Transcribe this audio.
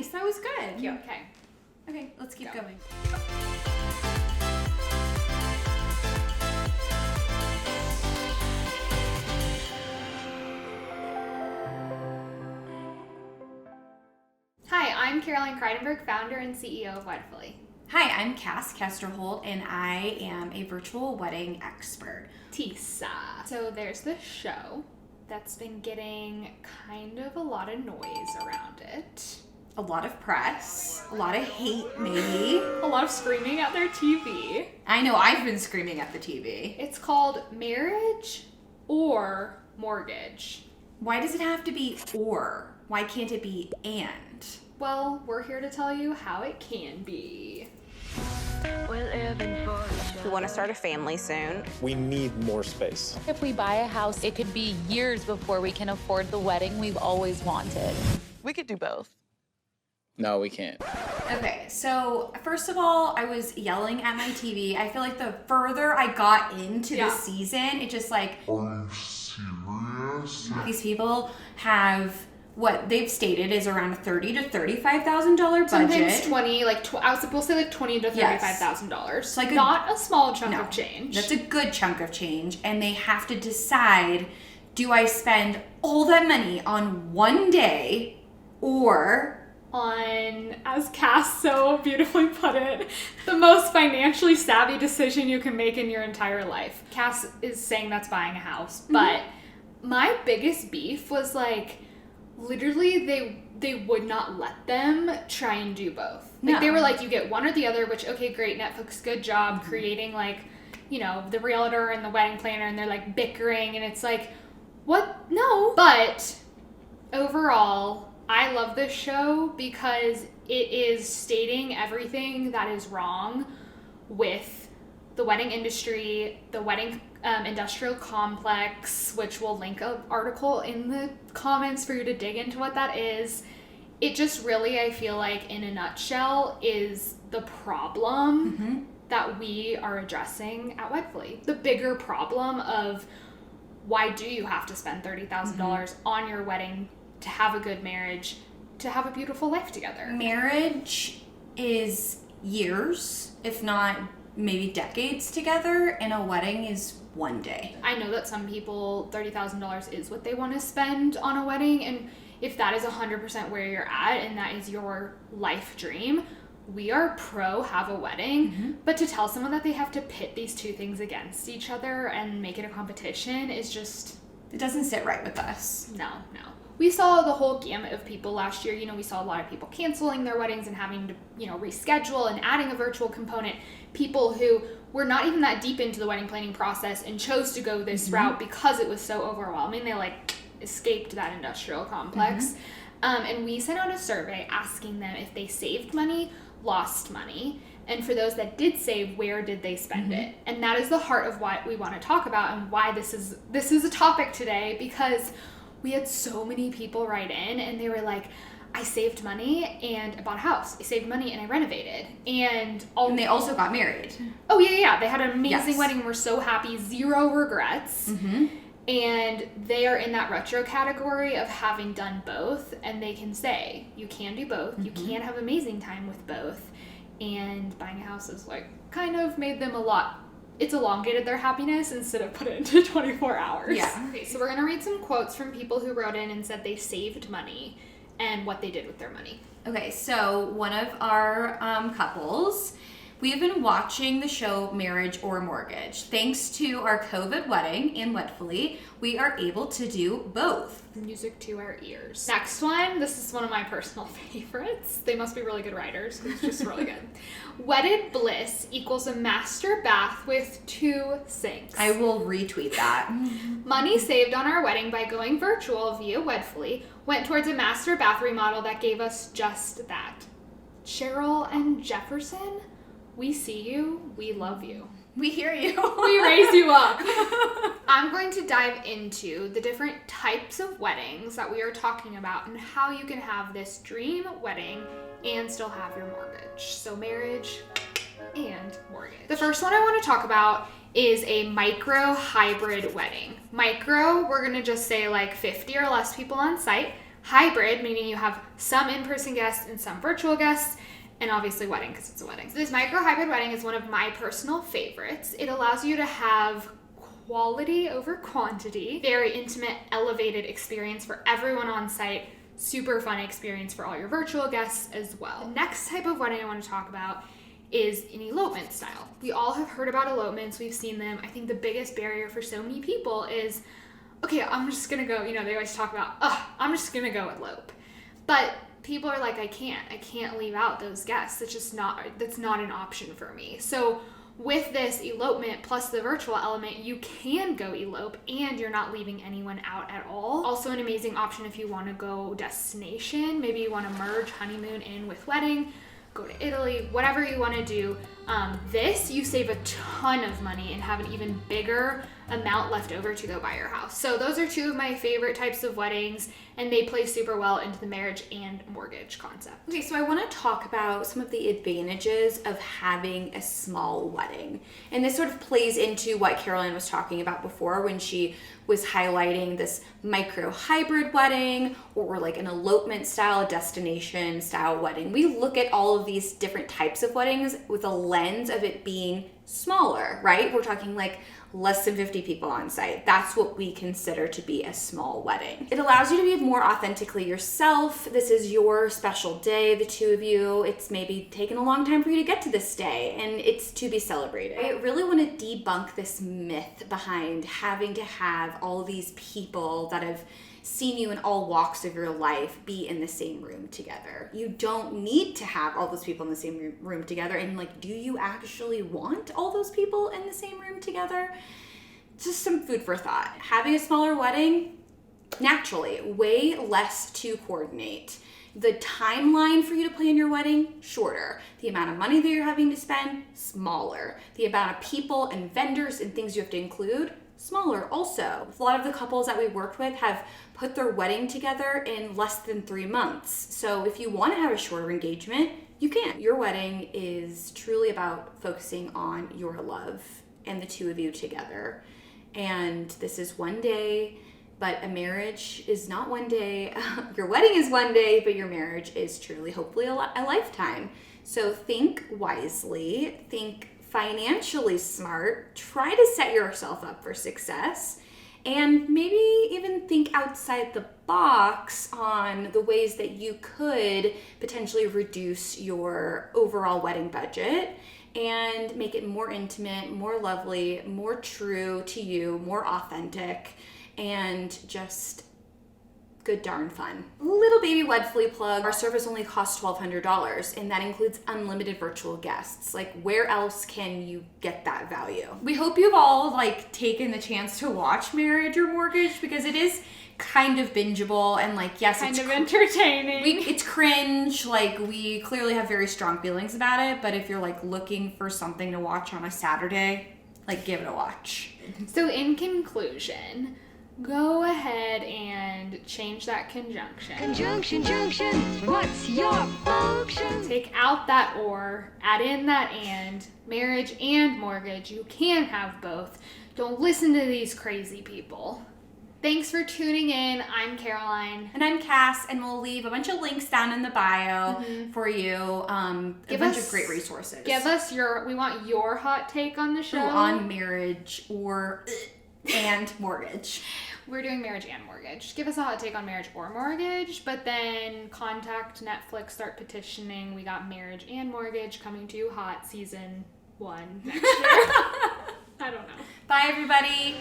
Nice. That was good. Yeah. Okay. Okay, let's keep going. Hi, I'm Caroline Kreidenberg, founder and CEO of Wedfuly. Hi, I'm Cass Kesterholt, and I am a virtual wedding expert. Tisa. So there's this show that's been getting kind of a lot of noise around it. A lot of press, a lot of hate, maybe. A lot of screaming at their TV. I know, I've been screaming at the TV. It's called Marriage or Mortgage. Why does it have to be or? Why can't it be and? Well, we're here to tell you how it can be. We want to start a family soon. We need more space. If we buy a house, it could be years before we can afford the wedding we've always wanted. We could do both. No, we can't. Okay, so first of all, I was yelling at my TV. I feel like the further I got into the season, it just like... Are you serious? These people have... what they've stated is around a $30,000 to $35,000 budget. Sometimes 20, I was supposed to say like $20,000 to $35,000. So like not a small chunk of change. That's a good chunk of change, and they have to decide: do I spend all that money on one day, or on, as Cass so beautifully put it, the most financially savvy decision you can make in your entire life. Cass is saying that's buying a house, but my biggest beef was like, literally they would not let them try and do both. Like they were like, you get one or the other, which, okay, great, Netflix, good job creating like, you know, the realtor and the wedding planner, and they're like bickering, and it's like, what? No. But overall, I love this show because it is stating everything that is wrong with the wedding industry, the wedding industrial complex, which we'll link an article in the comments for you to dig into what that is. It just really, I feel like, in a nutshell, is the problem that we are addressing at Wedfuly. The bigger problem of why do you have to spend $30,000 on your wedding to have a good marriage, to have a beautiful life together. Marriage is years, if not maybe decades together, and a wedding is one day. I know that some people, $30,000 is what they want to spend on a wedding, and if that is 100% where you're at and that is your life dream, we are pro have a wedding, but to tell someone that they have to pit these two things against each other and make it a competition is just... it doesn't sit right with us. No. We saw the whole gamut of people last year. You know, we saw a lot of people canceling their weddings and having to, you know, reschedule and adding a virtual component. People who were not even that deep into the wedding planning process and chose to go this route because it was so overwhelming. They like escaped that industrial complex. And we sent out a survey asking them if they saved money, lost money, and for those that did save, where did they spend it? And that is the heart of what we want to talk about and why this is a topic today, because we had so many people write in and they were like, I saved money and I bought a house. I saved money and I renovated. And they also got married. Oh, yeah. They had an amazing wedding and we're so happy. 0 regrets. And they are in that retro category of having done both. And they can say, you can do both. You can have amazing time with both. And buying a house is like kind of made them it's elongated their happiness instead of put it into 24 hours. Yeah. Okay, so we're going to read some quotes from people who wrote in and said they saved money and what they did with their money. Okay, so one of our couples, we have been watching the show Marriage or Mortgage. Thanks to our COVID wedding in Wedfuly, we are able to do both. Music to our ears. Next one, this is one of my personal favorites. They must be really good writers. It's just really good. Wedded bliss equals a master bath with 2 sinks. I will retweet that. Money saved on our wedding by going virtual via Wedfuly went towards a master bath remodel that gave us just that. Cheryl and Jefferson, we see you, we love you. We hear you. We raise you up. I'm going to dive into the different types of weddings that we are talking about and how you can have this dream wedding and still have your mortgage. So marriage and mortgage. The first one I want to talk about is a micro hybrid wedding. Micro, we're going to just say like 50 or less people on site. hybrid, meaning you have some in-person guests and some virtual guests, and obviously wedding because it's a wedding. So this micro hybrid wedding is one of my personal favorites. It allows you to have quality over quantity, very intimate, elevated experience for everyone on site, super fun experience for all your virtual guests as well. The next type of wedding I want to talk about is an elopement style. We all have heard about elopements, we've seen them. I think the biggest barrier for so many people is, okay, I'm just gonna go, they always talk about, I'm just gonna go elope. But people are like, I can't leave out those guests. That's not an option for me. So with this elopement plus the virtual element, you can go elope and you're not leaving anyone out at all. Also an amazing option if you want to go destination. Maybe you want to merge honeymoon in with wedding, go to Italy, whatever you want to do. This, you save a ton of money and have an even bigger amount left over to go buy your house. So those are two of my favorite types of weddings, and they play super well into the marriage and mortgage concept. Okay, so I want to talk about some of the advantages of having a small wedding. And this sort of plays into what Caroline was talking about before when she was highlighting this micro hybrid wedding or like an elopement style, destination style wedding. We look at all of these different types of weddings with a lens of it being smaller, right? We're talking like less than 50 people on site. That's what we consider to be a small wedding. It allows you to be more authentically yourself. This is your special day, the two of you. It's maybe taken a long time for you to get to this day, and it's to be celebrated. I really want to debunk this myth behind having to have all these people that have seen you in all walks of your life be in the same room together. You don't need to have all those people in the same room together. And like, do you actually want all those people in the same room together? Just some food for thought. Having a smaller wedding, naturally, way less to coordinate. The timeline for you to plan your wedding, shorter. The amount of money that you're having to spend, smaller. The amount of people and vendors and things you have to include, smaller also. A lot of the couples that we worked with have put their wedding together in less than 3 months. So if you want to have a shorter engagement, you can. Your wedding is truly about focusing on your love and the two of you together. And this is one day, but a marriage is not one day. Your wedding is one day, but your marriage is truly, hopefully, a lifetime. So think wisely, think financially smart, try to set yourself up for success, and maybe even think outside the box on the ways that you could potentially reduce your overall wedding budget and make it more intimate, more lovely, more true to you, more authentic, and just good darn fun. Little baby Wedfuly plug. Our service only costs $1,200, and that includes unlimited virtual guests. Like, where else can you get that value? We hope you've all taken the chance to watch Marriage or Mortgage, because it is kind of bingeable and yes, kind of entertaining. It's cringe. We clearly have very strong feelings about it, but if you're looking for something to watch on a Saturday, give it a watch. So in conclusion, go ahead and change that conjunction. Conjunction, junction, what's your function? Take out that or, add in that and. Marriage and mortgage, you can have both. Don't listen to these crazy people. Thanks for tuning in. I'm Caroline. And I'm Cass, and we'll leave a bunch of links down in the bio for you. A bunch of great resources. Give us we want your hot take on the show. On marriage and mortgage. We're doing marriage and mortgage. Give us a hot take on marriage or mortgage, but then contact Netflix, start petitioning. We got marriage and mortgage coming to you hot season 1 next year. I don't know. Bye, everybody.